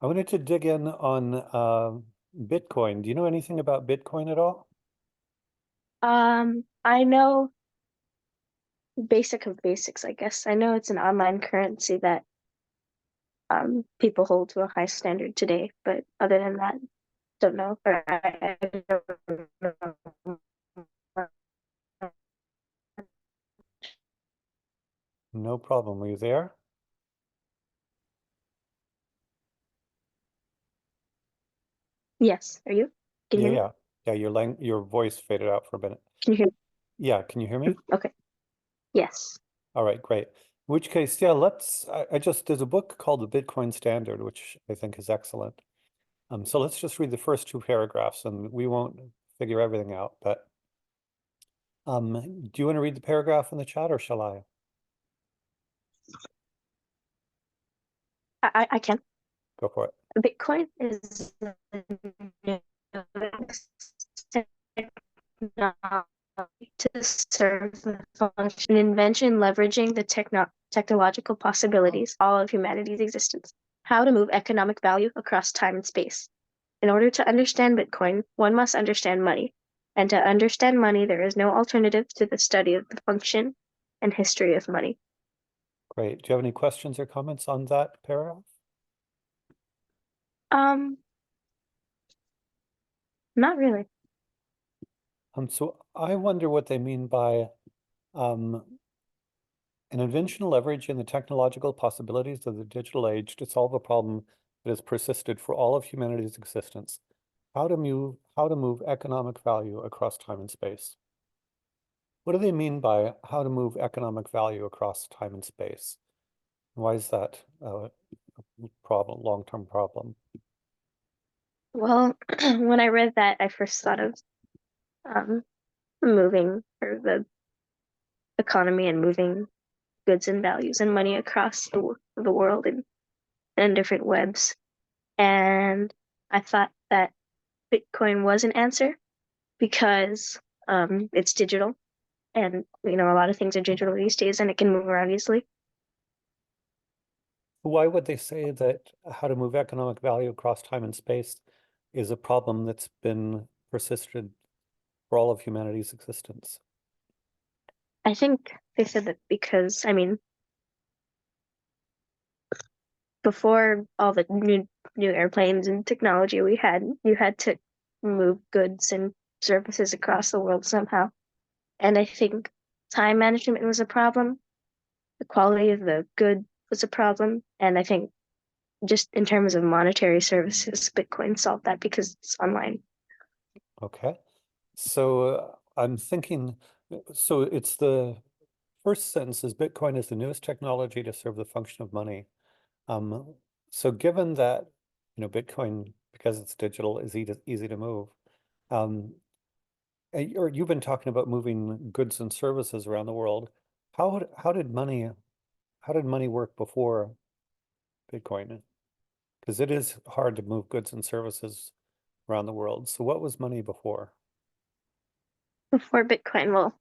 I wanted to dig in on Bitcoin. Do you know anything about Bitcoin at all? I know basic of basics, I guess. I know it's an online currency that people hold to a high standard today, but other than that, don't know. Or I don't know. No problem. Were you there? Yes, are you? Can you Yeah, hear me? yeah. Yeah, your voice faded out for a minute. Can you hear Yeah, can you hear me? me? Okay. Yes. All right, great. In which case, yeah, I just, there's a book called The Bitcoin Standard, which I think is excellent. So let's just read the first two paragraphs and we won't figure everything out, but do you want to read the paragraph in the chat or shall I? I can. Go for it. Bitcoin is to serve the function, an invention leveraging the technological possibilities, all of humanity's existence. How to move economic value across time and space. In order to understand Bitcoin, one must understand money. And to understand money, there is no alternative to the study of the function and history of money. Great. Do you have any questions or comments on that paragraph? Um, Not really. So I wonder what they mean by um, an invention leveraging the technological possibilities of the digital age to solve a problem that has persisted for all of humanity's existence. How to move economic value across time and space. What do they mean by how to move economic value across time and space? Why is that a problem, long-term problem? Well, when I read that, I first thought of um, moving or the economy and moving goods and values and money across the world and different webs. And I thought that Bitcoin was an answer because it's digital and a lot of things are digital these days and it can move around easily. Why would they say that how to move economic value across time and space is a problem that's been persisted for all of humanity's existence? I think they said that because before all the new airplanes and technology we had, you had to move goods and services across the world somehow. And I think time management was a problem. The quality of the good was a problem. And I think just in terms of monetary services, Bitcoin solved that because it's online. Okay. So I'm thinking, so it's the first sentence is Bitcoin is the newest technology to serve the function of money. Um, so given that, Bitcoin, because it's digital, is easy to move, um, or you've been talking about moving goods and services around the world. How did money work before Bitcoin? Because it is hard to move goods and services around the world. So what was money before? Before Bitcoin, well,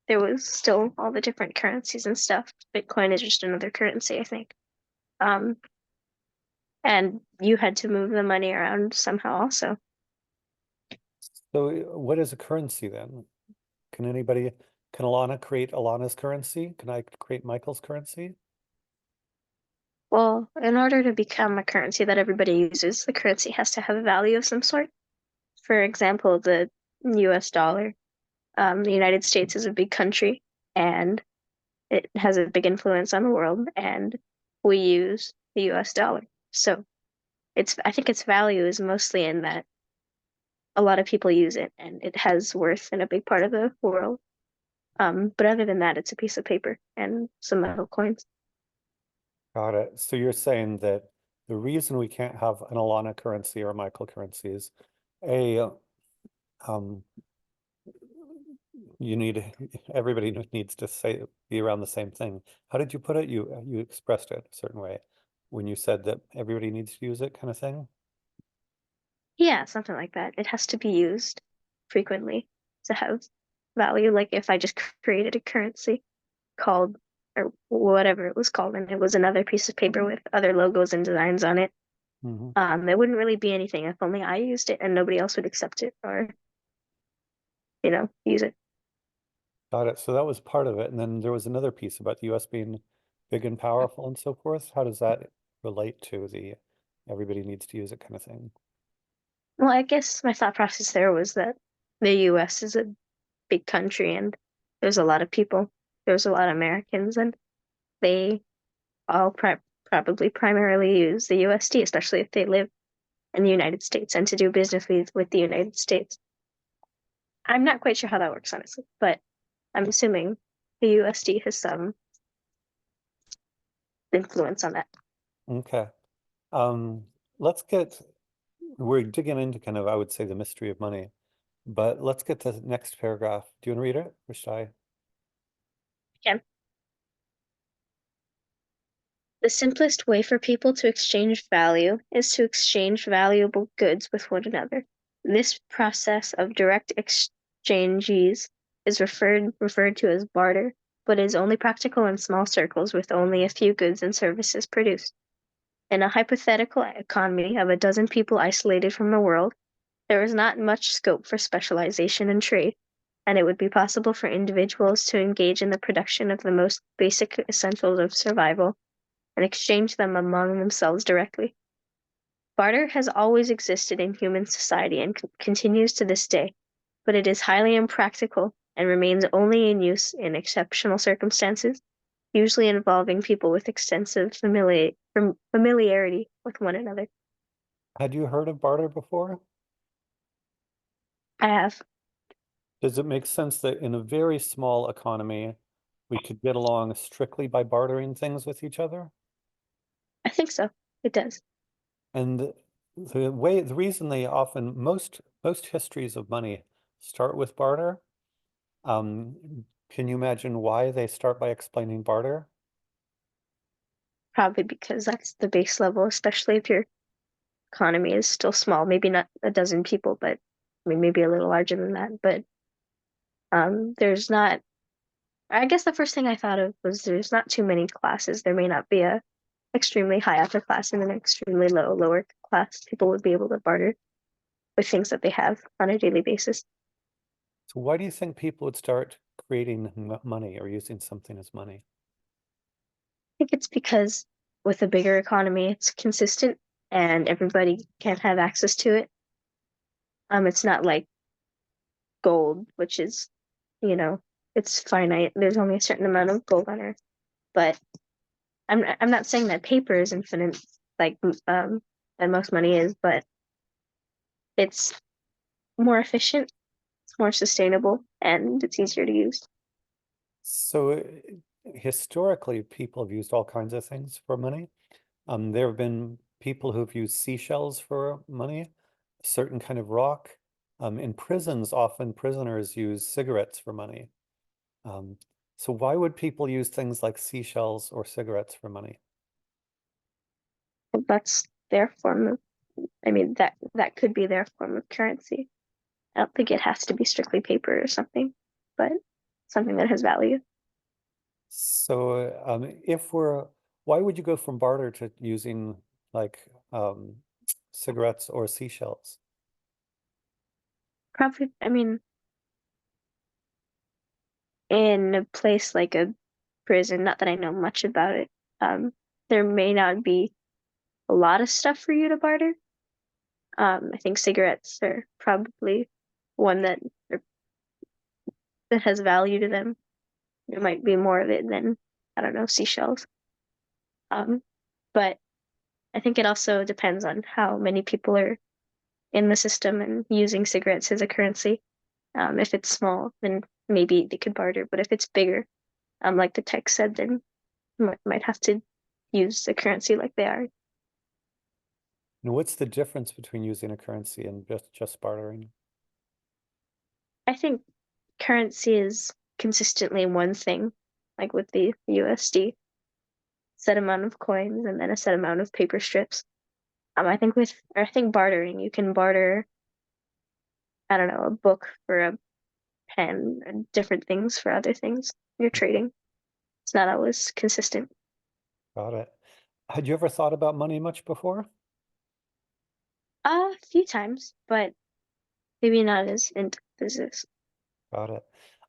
there was still all the different currencies and stuff. Bitcoin is just another currency, I think. Um, and you had to move the money around somehow also. So what is a currency then? Can Alana create Alana's currency? Can I create Michael's currency? Well, in order to become a currency that everybody uses, the currency has to have a value of some sort. For example, the US dollar. The United States is a big country and it has a big influence on the world, and we use the US dollar. So I think its value is mostly in that a lot of people use it and it has worth in a big part of the world. But other than that, it's a piece of paper and some metal coins. Got it. So you're saying that the reason we can't have an Alana currency or a Michael currency is A, um, you need everybody needs to be around the same thing. How did you put it? You expressed it a certain way when you said that everybody needs to use it, kind of thing. Yeah, something like that. It has to be used frequently to have value. Like if I just created a currency called or whatever it was called, and it was another piece of paper with other logos and designs on it. Hmm. It wouldn't really be anything if only I used it and nobody else would accept it or, use it. Got it. So that was part of it. And then there was another piece about the US being big and powerful and so forth. How does that relate to the everybody needs to use it kind of thing? Well, I guess my thought process there was that the US is a big country and there's a lot of people. There's a lot of Americans and they all probably primarily use the USD, especially if they live in the United States and to do business with the United States. I'm not quite sure how that works, honestly, but I'm assuming the USD has some influence on that. Okay. Um, let's get, we're digging into kind of, I would say, the mystery of money, but let's get to the next paragraph. Do you want to read it or should I? Again, the simplest way for people to exchange value is to exchange valuable goods with one another. This process of direct exchanges is referred to as barter, but is only practical in small circles with only a few goods and services produced. In a hypothetical economy of a dozen people isolated from the world, there is not much scope for specialization in trade, and it would be possible for individuals to engage in the production of the most basic essentials of survival and exchange them among themselves directly. Barter has always existed in human society and continues to this day, but it is highly impractical and remains only in use in exceptional circumstances, usually involving people with extensive familiarity with one another. Had you heard of barter before? I have. Does it make sense that in a very small economy, we could get along strictly by bartering things with each other? I think so. It does. And the reason they often, most histories of money start with barter. Can you imagine why they start by explaining barter? Probably because that's the base level, especially if your economy is still small. Maybe not a dozen people, but I mean, maybe a little larger than that. But there's not, I guess the first thing I thought of was there's not too many classes. There may not be a extremely high upper class and an extremely lower class. People would be able to barter with things that they have on a daily basis. So why do you think people would start creating money or using something as money? I think it's because with a bigger economy, it's consistent and everybody can have access to it. It's not like gold, which is, you know, it's finite. There's only a certain amount of gold on Earth. But I'm not saying that paper is infinite, like than most money is, but it's more efficient, it's more sustainable, and it's easier to use. So historically, people have used all kinds of things for money. There have been people who've used seashells for money, a certain kind of rock. In prisons, often prisoners use cigarettes for money. Um, so why would people use things like seashells or cigarettes for money? That's their form of, I mean, that could be their form of currency. I don't think it has to be strictly paper or something, but something that has value. So if we're, why would you go from barter to using like cigarettes or seashells? Probably, I mean, in a place like a prison, not that I know much about it, there may not be a lot of stuff for you to barter. I think cigarettes are probably one that has value to them. There might be more of it than, I don't know, seashells. Um, but I think it also depends on how many people are in the system and using cigarettes as a currency. If it's small, then maybe they could barter, but if it's bigger, like the text said, then might have to use the currency like they are. And what's the difference between using a currency and just bartering? I think currency is consistently one thing, like with the USD, set amount of coins and then a set amount of paper strips. I think bartering, you can barter, I don't know, a book for a pen and different things for other things. You're trading. It's not always consistent. Got it. Had you ever thought about money much before? A few times, but maybe not as in physics. Got it.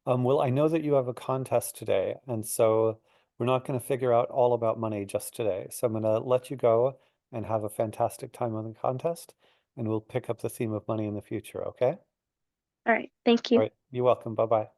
Well, I know that you have a contest today, and so we're not going to figure out all about money just today. So I'm going to let you go and have a fantastic time on the contest, and we'll pick up the theme of money in the future, okay? All right, thank All you. right, you're welcome. Bye-bye.